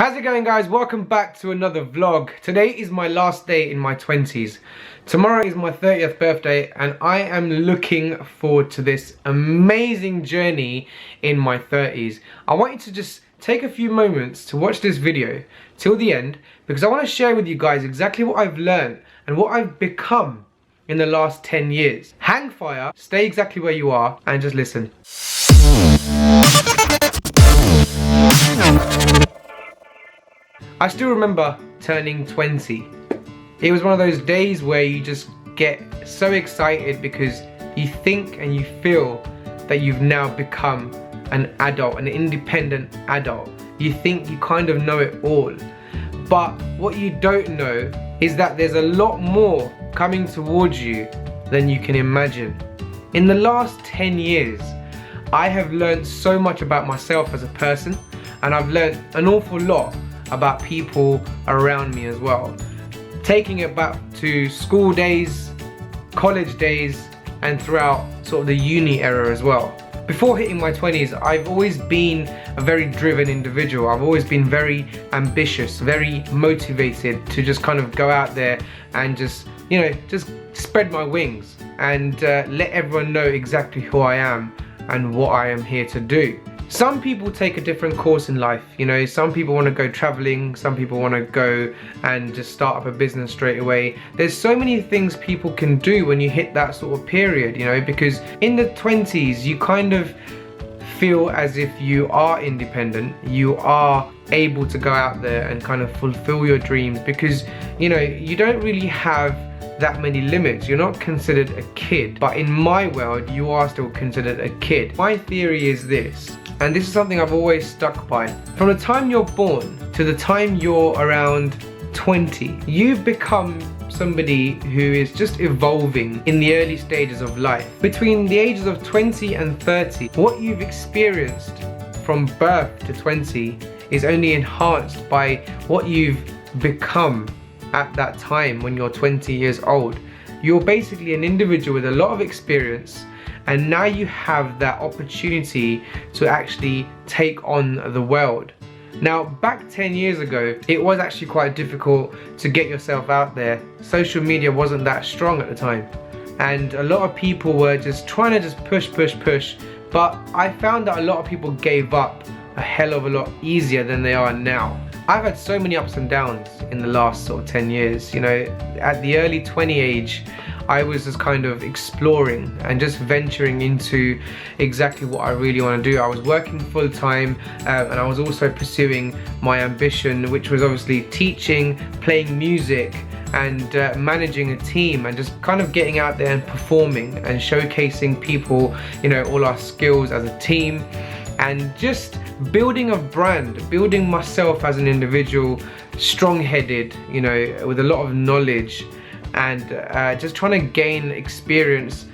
How's it going, guys? Welcome back to another vlog. Today is my last day in my 20s. Tomorrow is my 30th birthday and I am looking forward to this amazing journey in my 30s. I want you to just take a few moments to watch this video till the end because I want to share with you guys exactly what I've learned and what I've become in the last 10 years. Hang fire, stay exactly where you are and just listen. I still remember turning 20. It was one of those days where you just get so excited because you think and you feel that you've now become an adult, an independent adult. You think you kind of know it all. But what you don't know is that there's a lot more coming towards you than you can imagine. In the last 10 years, I have learned so much about myself as a person, and I've learned an awful lot about people around me as well. Taking it back to school days, college days, and throughout sort of the uni era as well. Before hitting my 20s, I've always been a very driven individual. I've always been very ambitious, very motivated to just kind of go out there and just, you know, just spread my wings and let everyone know exactly who I am and what I am here to do. Some people take a different course in life, you know, some people want to go traveling, some people want to go and just start up a business straight away. There's so many things people can do when you hit that sort of period, you know, because in the 20s you kind of feel as if you are independent, you are able to go out there and kind of fulfill your dreams because, you know, you don't really have that many limits. You're not considered a kid, but in my world you are still considered a kid. My theory is this, and this is something I've always stuck by. From the time you're born to the time you're around 20, you've become somebody who is just evolving in the early stages of life. Between the ages of 20 and 30, what you've experienced from birth to 20 is only enhanced by what you've become at that time when you're 20 years old. You're basically an individual with a lot of experience, and now you have that opportunity to actually take on the world. Now, back 10 years ago, it was actually quite difficult to get yourself out there. Social media wasn't that strong at the time, and a lot of people were just trying to just push, but I found that a lot of people gave up a hell of a lot easier than they are now. I've had so many ups and downs in the last sort of 10 years, you know. At the early 20 age, I was just kind of exploring and just venturing into exactly what I really want to do. I was working full time and I was also pursuing my ambition, which was obviously teaching, playing music and managing a team and just kind of getting out there and performing and showcasing people, you know, all our skills as a team and just building a brand, building myself as an individual, strong-headed, you know, with a lot of knowledge and just trying to gain experience,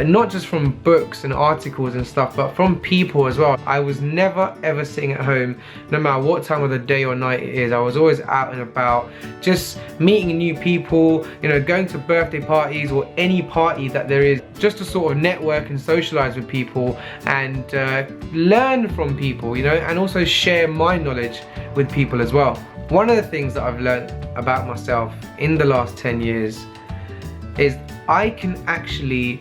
not just from books and articles and stuff, but from people as well. I was never ever sitting at home, no matter what time of the day or night it is. I was always out and about, just meeting new people, you know, going to birthday parties or any party that there is, just to sort of network and socialize with people and learn from people, you know, and also share my knowledge with people as well. One of the things that I've learned about myself in the last 10 years is I can actually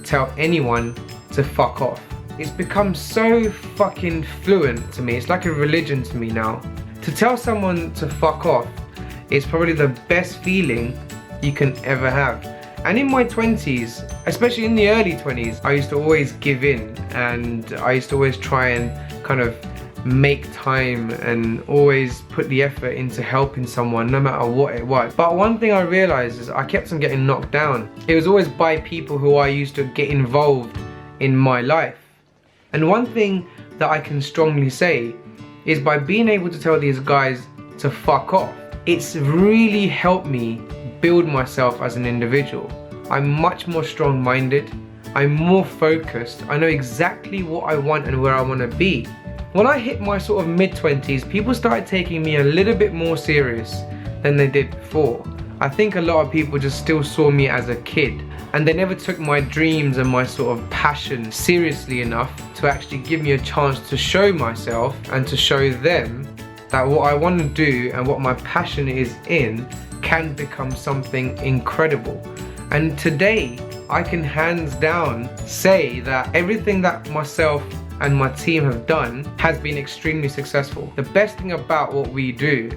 tell anyone to fuck off. It's become so fucking fluent to me. It's like a religion to me now. To tell someone to fuck off is probably the best feeling you can ever have. And in my 20s, especially in the early 20s, I used to always give in and I used to always try and kind of make time and always put the effort into helping someone no matter what it was. But one thing I realized is I kept on getting knocked down. It was always by people who I used to get involved in my life. And one thing that I can strongly say is by being able to tell these guys to fuck off, it's really helped me build myself as an individual. I'm much more strong-minded, I'm more focused, I know exactly what I want and where I want to be. When I hit my sort of mid-20s, people started taking me a little bit more serious than they did before. I think a lot of people just still saw me as a kid and they never took my dreams and my sort of passion seriously enough to actually give me a chance to show myself and to show them that what I want to do and what my passion is in can become something incredible. And today I can hands down say that everything that myself and my team have done has been extremely successful. The best thing about what we do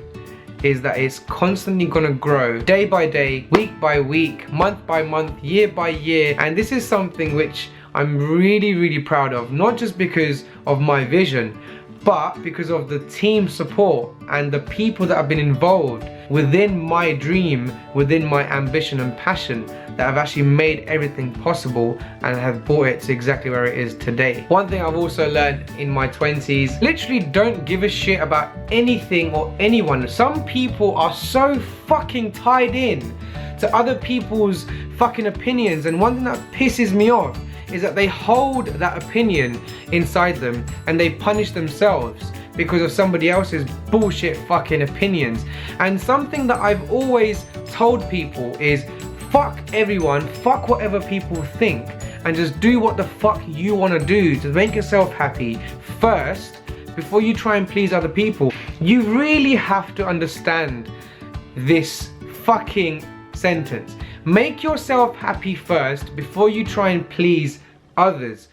is that it's constantly gonna grow day by day, week by week, month by month, year by year. And this is something which I'm really proud of, not just because of my vision, but because of the team support and the people that have been involved within my dream, within my ambition and passion, that have actually made everything possible and have brought it to exactly where it is today. One thing I've also learned in my 20s, literally don't give a shit about anything or anyone. Some people are so fucking tied in to other people's fucking opinions, and one thing that pisses me off is that they hold that opinion inside them and they punish themselves because of somebody else's bullshit fucking opinions. And something that I've always told people is fuck everyone, fuck whatever people think, and just do what the fuck you want to do to make yourself happy first before you try and please other people. You really have to understand this fucking sentence. Make yourself happy first before you try and please others.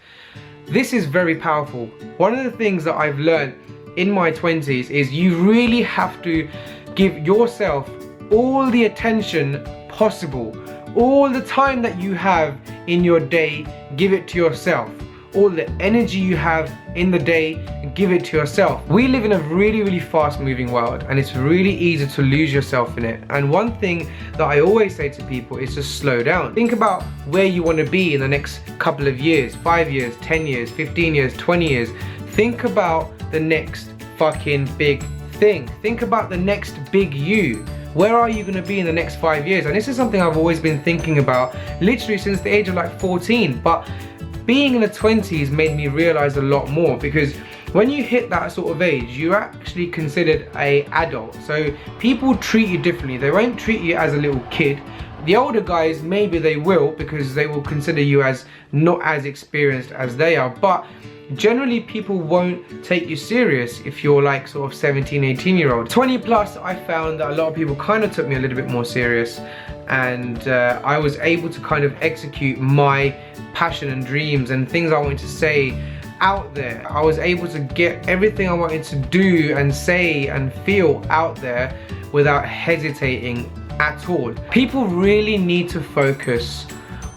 This is very powerful. One of the things that I've learned in my 20s is you really have to give yourself all the attention possible. All the time that you have in your day, give it to yourself. All the energy you have in the day, give it to yourself. We live in a really fast moving world, and it's really easy to lose yourself in it. And one thing that I always say to people is just slow down. Think about where you want to be in the next couple of years, 5 years, 10 years, 15 years, 20 years. Think about the next fucking big thing. Think about the next big you. Where are you going to be in the next 5 years? And this is something I've always been thinking about literally since the age of like 14. But being in the 20s made me realize a lot more, because when you hit that sort of age, you're actually considered an adult. So people treat you differently. They won't treat you as a little kid. The older guys, maybe they will, because they will consider you as not as experienced as they are. But generally people won't take you serious if you're like sort of 17, 18-year-old. 20 plus, I found that a lot of people kind of took me a little bit more serious, and I was able to kind of execute my passion and dreams and things I wanted to say out there. I was able to get everything I wanted to do and say and feel out there without hesitating at all. People really need to focus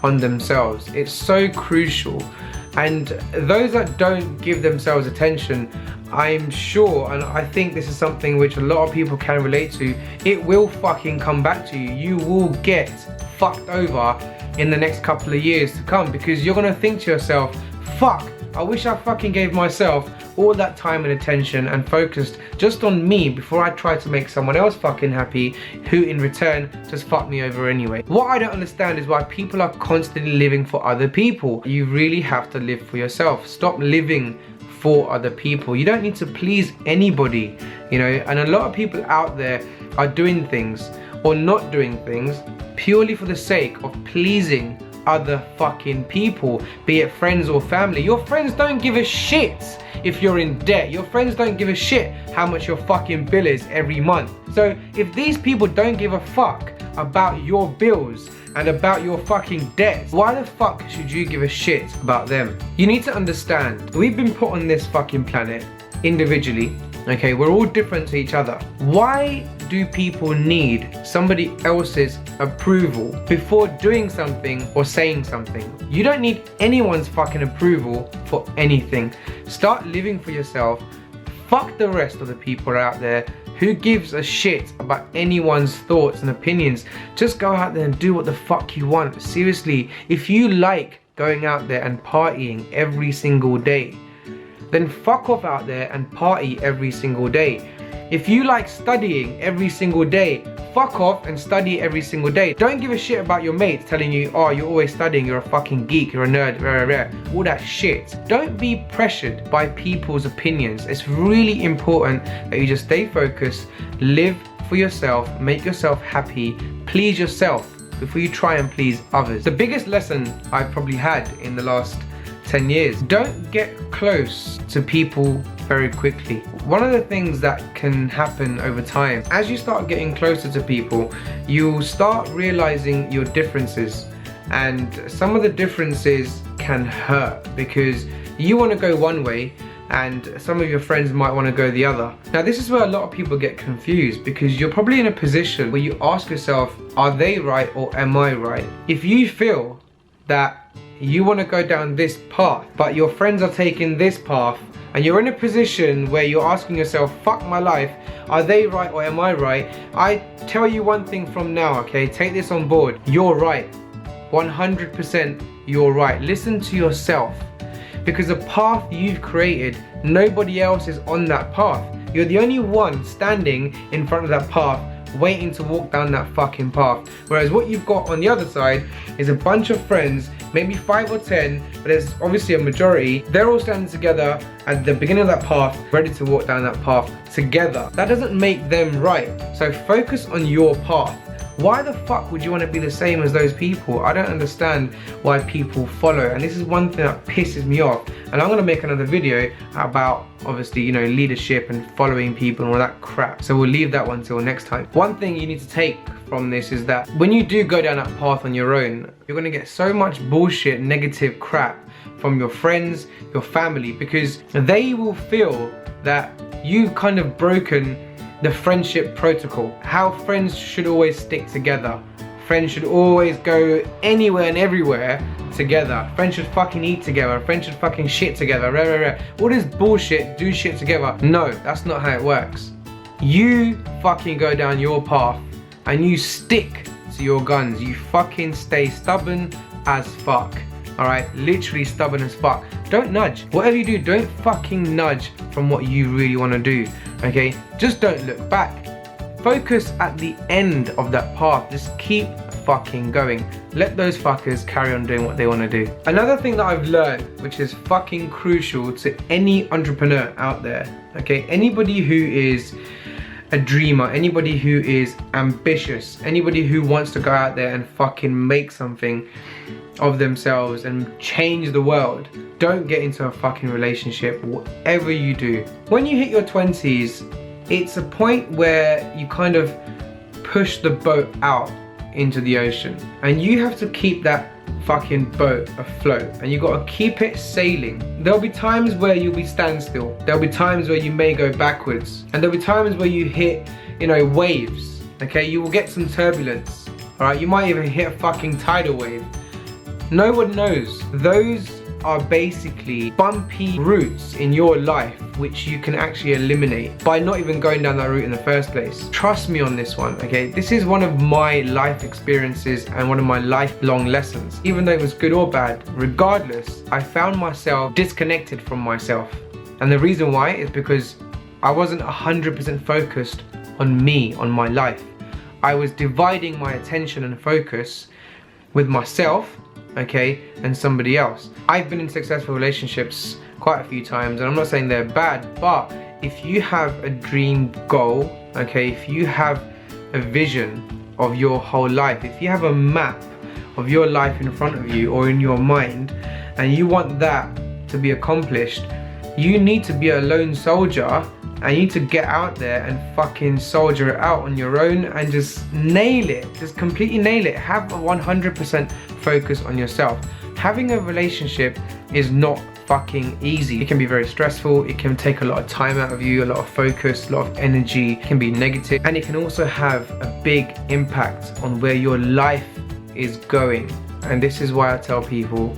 on themselves. It's so crucial. And those that don't give themselves attention, I'm sure, and I think this is something which a lot of people can relate to, it will fucking come back to you. You will get fucked over in the next couple of years to come, because you're gonna think to yourself, fuck, I wish I fucking gave myself all that time and attention and focused just on me before I tried to make someone else fucking happy, who in return just fucked me over anyway. What I don't understand is why people are constantly living for other people. You really have to live for yourself. Stop living for other people. You don't need to please anybody, you know. And a lot of people out there are doing things or not doing things purely for the sake of pleasing other fucking people, be it friends or family. Your friends don't give a shit if you're in debt. Your friends don't give a shit how much your fucking bill is every month. So if these people don't give a fuck about your bills and about your fucking debts, why the fuck should you give a shit about them? You need to understand, we've been put on this fucking planet individually, okay? We're all different to each other. Why do people need somebody else's approval before doing something or saying something? You don't need anyone's fucking approval for anything. Start living for yourself. Fuck the rest of the people out there. Who gives a shit about anyone's thoughts and opinions? Just go out there and do what the fuck you want. Seriously, if you like going out there and partying every single day, then fuck off out there and party every single day. If you like studying every single day, fuck off and study every single day. Don't give a shit about your mates telling you, oh, you're always studying, you're a fucking geek, you're a nerd, rah, rah, rah. All that shit. Don't be pressured by people's opinions. It's really important that you just stay focused, live for yourself, make yourself happy, please yourself before you try and please others. The biggest lesson I've probably had in the last 10 years. Don't get close to people very quickly. One of the things that can happen over time, as you start getting closer to people, you'll start realizing your differences, and some of the differences can hurt because you want to go one way and some of your friends might want to go the other. Now this is where a lot of people get confused, because you're probably in a position where you ask yourself, are they right or am I right? If you feel that you want to go down this path but your friends are taking this path, and you're in a position where you're asking yourself, fuck my life, are they right or am I right? I tell you one thing from now, okay, take this on board, you're right. 100% you're right. Listen to yourself, because the path you've created, nobody else is on that path. You're the only one standing in front of that path waiting to walk down that fucking path. Whereas what you've got on the other side is a bunch of friends, maybe 5 or 10, but there's obviously a majority. They're all standing together at the beginning of that path, ready to walk down that path together. That doesn't make them right. So focus on your path. Why the fuck would you want to be the same as those people? I don't understand why people follow, and this is one thing that pisses me off. And I'm going to make another video about, obviously, you know, leadership and following people and all that crap. So we'll leave that one till next time. One thing you need to take from this is that when you do go down that path on your own, you're going to get so much bullshit, negative crap from your friends, your family, because they will feel that you've kind of broken the friendship protocol, how friends should always stick together. Friends should always go anywhere and everywhere together. Friends should fucking eat together. Friends should fucking shit together. Rah, rah, rah. All this bullshit, do shit together. No, that's not how it works. You fucking go down your path and you stick to your guns. You fucking stay stubborn as fuck. Alright, literally stubborn as fuck. Don't nudge. Whatever you do, don't fucking nudge from what you really want to do. Okay, just don't look back. Focus at the end of that path. Just keep fucking going. Let those fuckers carry on doing what they want to do. Another thing that I've learned, which is fucking crucial to any entrepreneur out there, okay, anybody who is a dreamer, anybody who is ambitious, anybody who wants to go out there and fucking make something of themselves and change the world, don't get into a fucking relationship, whatever you do. When you hit your 20s, it's a point where you kind of push the boat out into the ocean, and you have to keep that fucking boat afloat, and you got to keep it sailing. There'll be times where you'll be standstill, there'll be times where you may go backwards, and there'll be times where you hit, you know, waves. Okay, you will get some turbulence. All right, you might even hit a fucking tidal wave. No one knows. Those are basically bumpy routes in your life which you can actually eliminate by not even going down that route in the first place. Trust me on this one, okay? This is one of my life experiences and one of my lifelong lessons. Even though it was good or bad, regardless, I found myself disconnected from myself. And the reason why is because I wasn't 100% focused on me, on my life. I was dividing my attention and focus with myself, okay, and somebody else. I've been in successful relationships quite a few times, and I'm not saying they're bad, but if you have a dream goal, okay, if you have a vision of your whole life, if you have a map of your life in front of you or in your mind, and you want that to be accomplished, you need to be a lone soldier, and you need to get out there and fucking soldier it out on your own and just nail it, just completely nail it. Have a 100% focus on yourself. Having a relationship is not fucking easy. It can be very stressful, it can take a lot of time out of you, a lot of focus, a lot of energy, it can be negative, and it can also have a big impact on where your life is going. And this is why I tell people,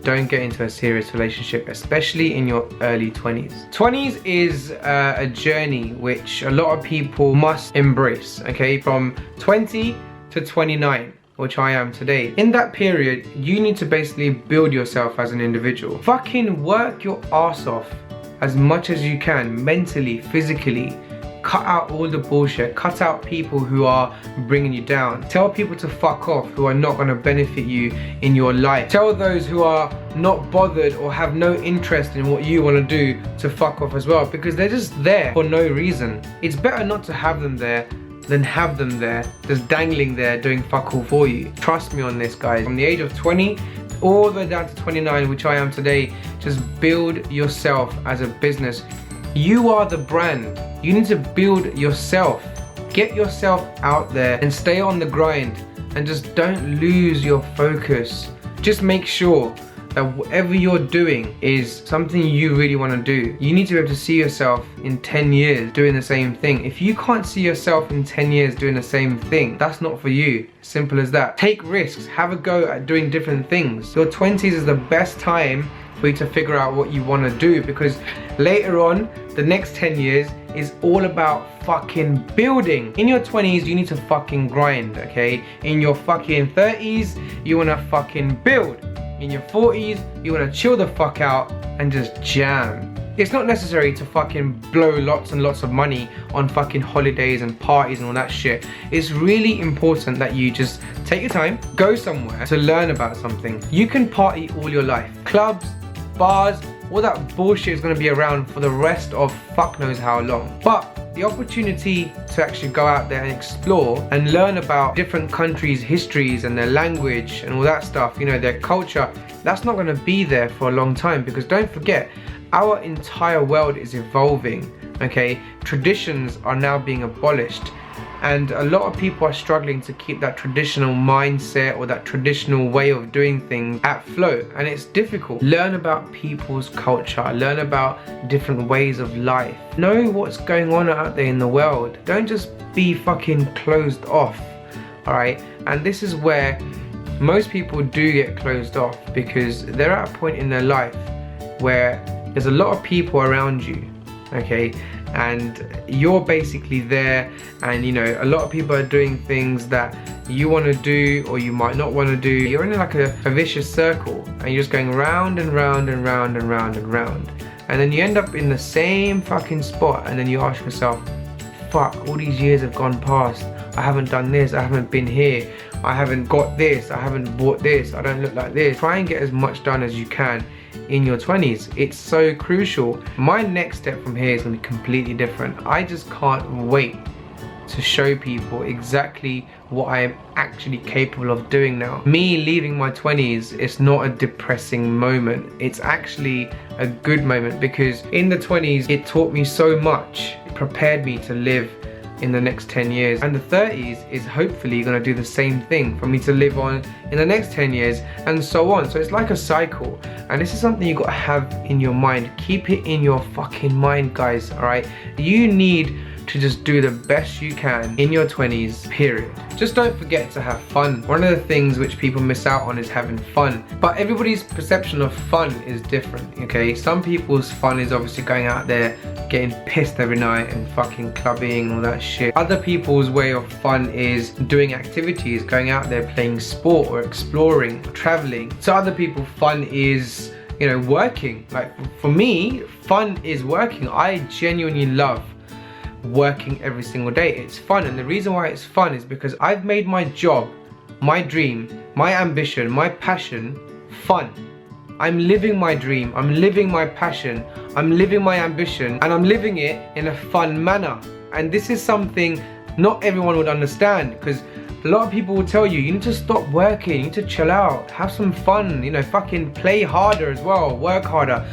don't get into a serious relationship, especially in your early 20s. 20s is a journey which a lot of people must embrace, okay? From 20 to 29, which I am today. In that period, you need to basically build yourself as an individual. Fucking work your ass off as much as you can, mentally, physically. Cut out all the bullshit, cut out people who are bringing you down. Tell people to fuck off who are not going to benefit you in your life. Tell those who are not bothered or have no interest in what you want to do to fuck off as well, because they're just there for no reason. It's better not to have them there than have them there just dangling there doing fuck all for you. Trust me on this, guys. From the age of 20 all the way down to 29, which I am today. Just build yourself as a business. You are the brand. You need to build yourself. Get yourself out there and stay on the grind, and just don't lose your focus. Just make sure that whatever you're doing is something you really want to do. You need to be able to see yourself in 10 years doing the same thing. If you can't see yourself in 10 years doing the same thing, that's not for you. Simple as that. Take risks, have a go at doing different things. Your 20s is the best time for you to figure out what you want to do, because later on, the next 10 years is all about fucking building. In your 20s, you need to fucking grind, okay? In your fucking 30s, you want to fucking build. In your 40s, you want to chill the fuck out and just jam. It's not necessary to fucking blow lots and lots of money on fucking holidays and parties and all that shit. It's really important that you just take your time, go somewhere to learn about something. You can party all your life. Clubs, bars, all that bullshit is going to be around for the rest of fuck knows how long. But the opportunity to actually go out there and explore and learn about different countries' histories and their language and all that stuff, you know, their culture, that's not going to be there for a long time, because don't forget, our entire world is evolving, okay? Traditions are now being abolished, and a lot of people are struggling to keep that traditional mindset or that traditional way of doing things at float, and it's difficult. Learn about people's culture, learn about different ways of life. Know what's going on out there in the world. Don't just be fucking closed off, alright? And this is where most people do get closed off, because they're at a point in their life where there's a lot of people around you, okay? And you're basically there, and you know, a lot of people are doing things that you want to do or you might not want to do. You're in like a vicious circle, and you're just going round and round and round and round and round, and then you end up in the same fucking spot, and then you ask yourself, fuck, all these years have gone past, I haven't done this, I haven't been here, I haven't got this, I haven't bought this, I don't look like this. Try and get as much done as you can in your 20s. It's so crucial. My next step from here is going to be completely different. I just can't wait to show people exactly what I am actually capable of doing now. Me leaving my 20s, it's not a depressing moment. It's actually a good moment, because in the 20s it taught me so much. It prepared me to live in the next 10 years, and the 30s is hopefully going to do the same thing for me to live on in the next 10 years, and so on. So it's like a cycle, and this is something you got to have in your mind. Keep it in your fucking mind, guys, all right? You need to just do the best you can in your 20s, period. Just don't forget to have fun. One of the things which people miss out on is having fun, but everybody's perception of fun is different, okay? Some people's fun is obviously going out there getting pissed every night and fucking clubbing, all that shit. Other people's way of fun is doing activities, going out there playing sport or exploring, traveling. So other people, fun is, you know, working. Like for me, fun is working. I genuinely love working every single day. It's fun, and the reason why it's fun is because I've made my job, my dream, my ambition, my passion fun. I'm living my dream, I'm living my passion, I'm living my ambition, and I'm living it in a fun manner. And this is something not everyone would understand, because a lot of people will tell you, you need to stop working, you need to chill out, have some fun, you know, fucking play harder as well, work harder.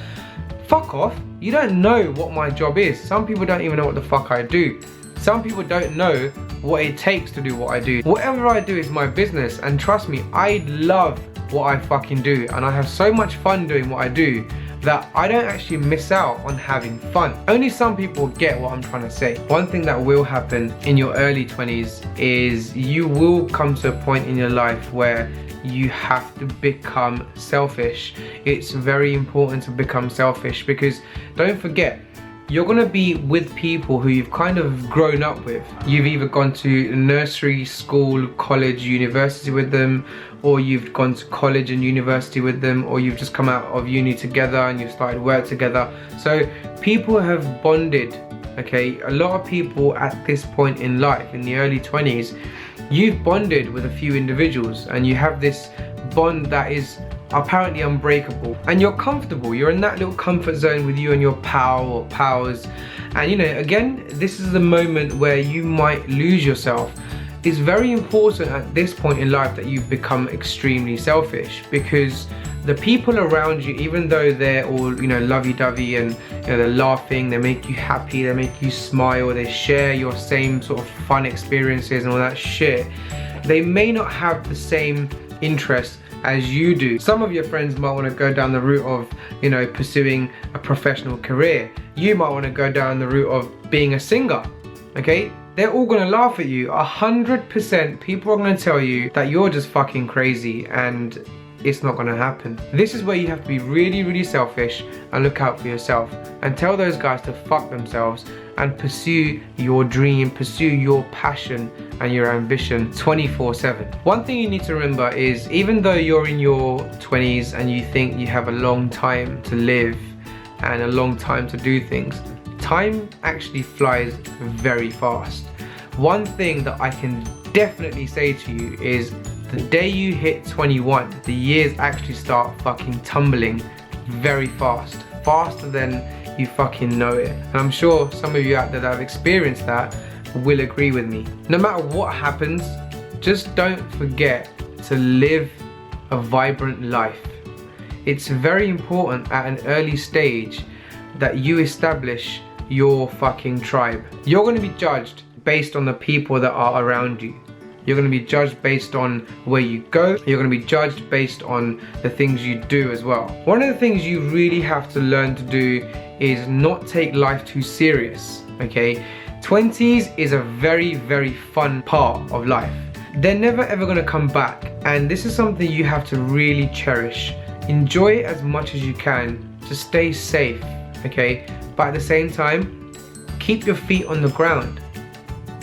Fuck off. You don't know what my job is. Some people don't even know what the fuck I do. Some people don't know what it takes to do what I do. Whatever I do is my business, and trust me, I love what I fucking do, and I have so much fun doing what I do that I don't actually miss out on having fun. Only some people get what I'm trying to say. One thing that will happen in your early 20s is you will come to a point in your life where you have to become selfish. It's very important to become selfish, because don't forget, you're gonna be with people who you've kind of grown up with. You've either gone to nursery, school, college, university with them, or you've gone to college and university with them, or you've just come out of uni together and you've started work together. So people have bonded, okay? A lot of people at this point in life, in the early 20s, you've bonded with a few individuals, and you have this bond that is apparently unbreakable, and you're comfortable. You're in that little comfort zone with you and your pal or pals. And you know, again, this is the moment where you might lose yourself. it's very important at this point in life that you become extremely selfish, because the people around you, even though they're all, you know, lovey-dovey and, you know, they're laughing, they make you happy, they make you smile, they share your same sort of fun experiences and all that shit, they may not have the same interests as you do. Some of your friends might want to go down the route of, you know, pursuing a professional career. You might want to go down the route of being a singer, okay? They're all gonna laugh at you. 100% people are gonna tell you that you're just fucking crazy and it's not gonna happen. This is where you have to be really, really selfish and look out for yourself and tell those guys to fuck themselves and pursue your dream, pursue your passion and your ambition 24/7. One thing you need to remember is, even though you're in your 20s and you think you have a long time to live and a long time to do things, time actually flies very fast. One thing that I can definitely say to you is, the day you hit 21, the years actually start fucking tumbling very fast. Faster than you fucking know it. And I'm sure some of you out there that have experienced that will agree with me. No matter what happens, just don't forget to live a vibrant life. It's very important at an early stage that you establish your fucking tribe. You're going to be judged based on the people that are around you. You're going to be judged based on where you go. You're going to be judged based on the things you do as well. One of the things you really have to learn to do is not take life too serious, okay? 20s is a very, very fun part of life. They're never ever going to come back, and this is something you have to really cherish. Enjoy it as much as you can to stay safe, okay? But at the same time, keep your feet on the ground.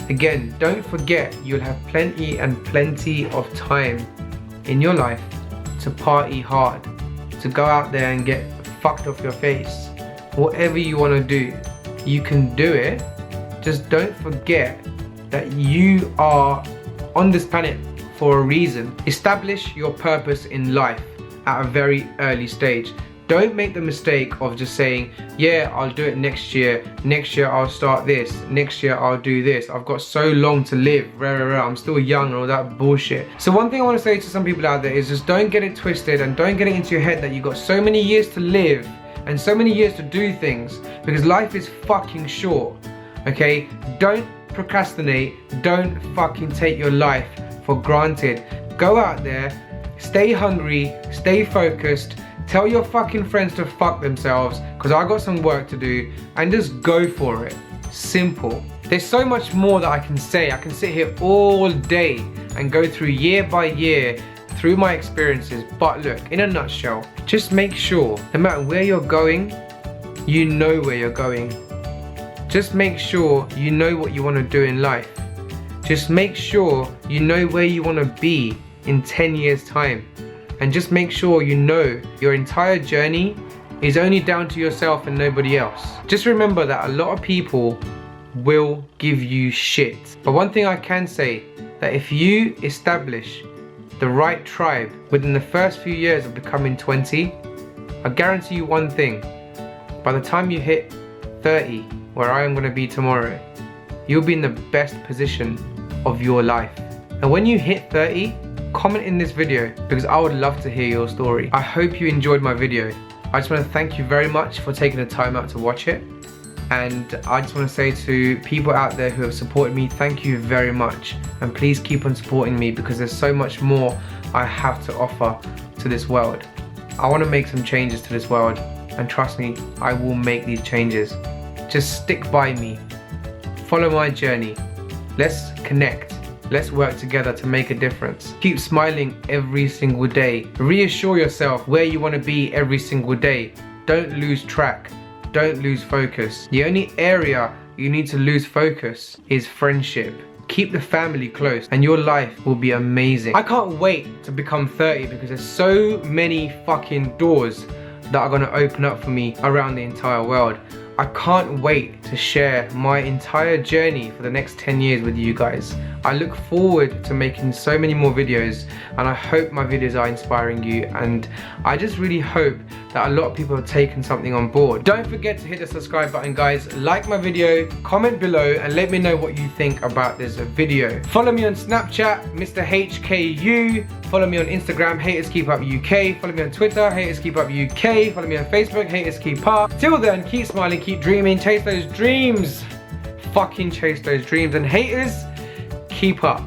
Again, don't forget you'll have plenty and plenty of time in your life to party hard, to go out there and get fucked off your face. Whatever you want to do, you can do it. Just don't forget that you are on this planet for a reason. Establish your purpose in life at a very early stage. Don't make the mistake of just saying, yeah, I'll do it next year I'll start this, next year I'll do this, I've got so long to live, I'm still young and all that bullshit. So one thing I want to say to some people out there is, just don't get it twisted and don't get it into your head that you've got so many years to live and so many years to do things, because life is fucking short, okay? Don't procrastinate, don't fucking take your life for granted. Go out there, stay hungry, stay focused. Tell your fucking friends to fuck themselves, because I got some work to do, and just go for it. Simple. There's so much more that I can say. I can sit here all day and go through year by year through my experiences, but look, in a nutshell, just make sure no matter where you're going, you know where you're going. Just make sure you know what you want to do in life. Just make sure you know where you want to be in 10 years time. And just make sure you know your entire journey is only down to yourself and nobody else. Just remember that a lot of people will give you shit. But one thing I can say, that if you establish the right tribe within the first few years of becoming 20, I guarantee you one thing. By the time you hit 30, where I am going to be tomorrow, you'll be in the best position of your life. And when you hit 30, comment in this video, because I would love to hear your story. I hope you enjoyed my video. I just want to thank you very much for taking the time out to watch it. And I just want to say to people out there who have supported me, thank you very much. And please keep on supporting me, because there's so much more I have to offer to this world. I want to make some changes to this world, and trust me, I will make these changes. Just stick by me. Follow my journey. Let's connect. Let's work together to make a difference. Keep smiling every single day. Reassure yourself where you want to be every single day. Don't lose track. Don't lose focus. The only area you need to lose focus is friendship. Keep the family close and your life will be amazing. I can't wait to become 30, because there's so many fucking doors that are going to open up for me around the entire world. I can't wait to share my entire journey for the next 10 years with you guys. I look forward to making so many more videos, and I hope my videos are inspiring you, and I just really hope that a lot of people have taken something on board. Don't forget to hit the subscribe button, guys. Like my video, comment below, and let me know what you think about this video. Follow me on Snapchat, Mr. HKU. Follow me on Instagram, Haters Keep Up UK. Follow me on Twitter, Haters Keep Up UK. Follow me on Facebook, Haters Keep Up. Till then, keep smiling, keep dreaming, chase those dreams. Fucking chase those dreams, and haters, keep up.